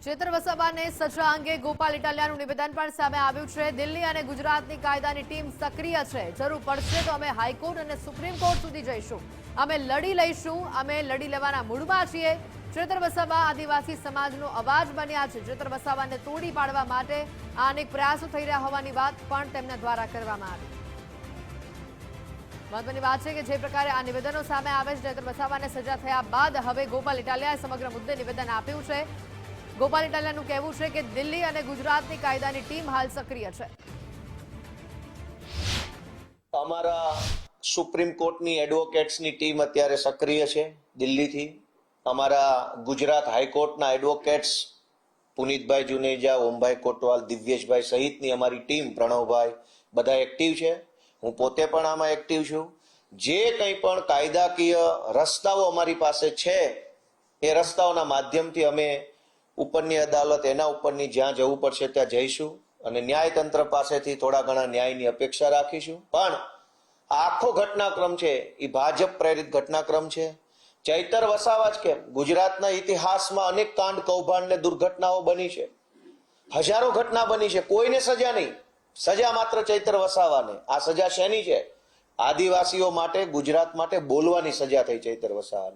ચેતર વસાવાને સજા અંગે ગોપાલ ઇટાલિયાનું નિવેદન પણ સામે આવ્યું છે। દિલ્હી અને ગુજરાતની કાયદાની ટીમ સક્રિય છે। જરૂર પડશે તો અમે હાઈકોર્ટ અને સુપ્રીમ કોર્ટ સુધી જઈશું। અમે લડી લઈશું। અમે લડી લેવાના મૂડમાં છીએ। ચેતર વસાવા આદિવાસી સમાજનો અવાજ બન્યા છે। ચેતર વસાવાને તોડી પાડવા માટે અનેક પ્રયાસો થઈ રહ્યા હોવાની વાત પણ તેમના દ્વારા કરવામાં આવી। મહત્વની વાત છે કે જે પ્રકારે આ નિવેદનો સામે આવે છે, ચેતર વસાવાને સજા થયા બાદ હવે ગોપાલ ઇટાલિયાએ સમગ્ર મુદ્દે નિવેદન આપ્યું છે। ગોપાલ ઇટાલિયાનું કહેવું છે કે દિલ્હી અને ગુજરાતની કાયદાની ટીમ હાલ સક્રિય છે। અમારા સુપ્રીમ કોર્ટની એડવોકેટ્સની ટીમ અત્યારે સક્રિય છે દિલ્હીથી। અમારા ગુજરાત હાઈકોર્ટના એડવોકેટ્સ પુનિતભાઈ જુનેજા, ઓમભાઈ કોટવાલ, દિવ્યેશભાઈ સહિતની અમારી ટીમ, પ્રણવભાઈ, બધા એક્ટિવ છે। હું પોતે પણ આમાં એક્ટિવ છું। જે કંઈ પણ કાયદાકીય રસ્તાઓ અમારી પાસે છે એ રસ્તાઓના માધ્યમથી અમે ઉપરની અદાલત, એના ઉપરની જ્યાં જવું પડશે ત્યાં જઈશું અને ન્યાયતંત્ર પાસેથી થોડા ઘણા ન્યાયની અપેક્ષા રાખીશું। પણ આખો ઘટનાક્રમ છે એ ભાજપ પ્રેરિત ઘટનાક્રમ છે। ચૈતર વસાવા જ કેમ, ગુજરાતના ઇતિહાસમાં અનેક કાંડ, કૌભાંડ ને દુર્ઘટનાઓ બની છે। હજારો ઘટના બની છે, કોઈને સજા નહીં, સજા માત્ર ચૈતર વસાવાને। આ સજા શેની છે? આદિવાસીઓ માટે, ગુજરાત માટે બોલવાની સજા થઈ ચૈતર વસાવાને।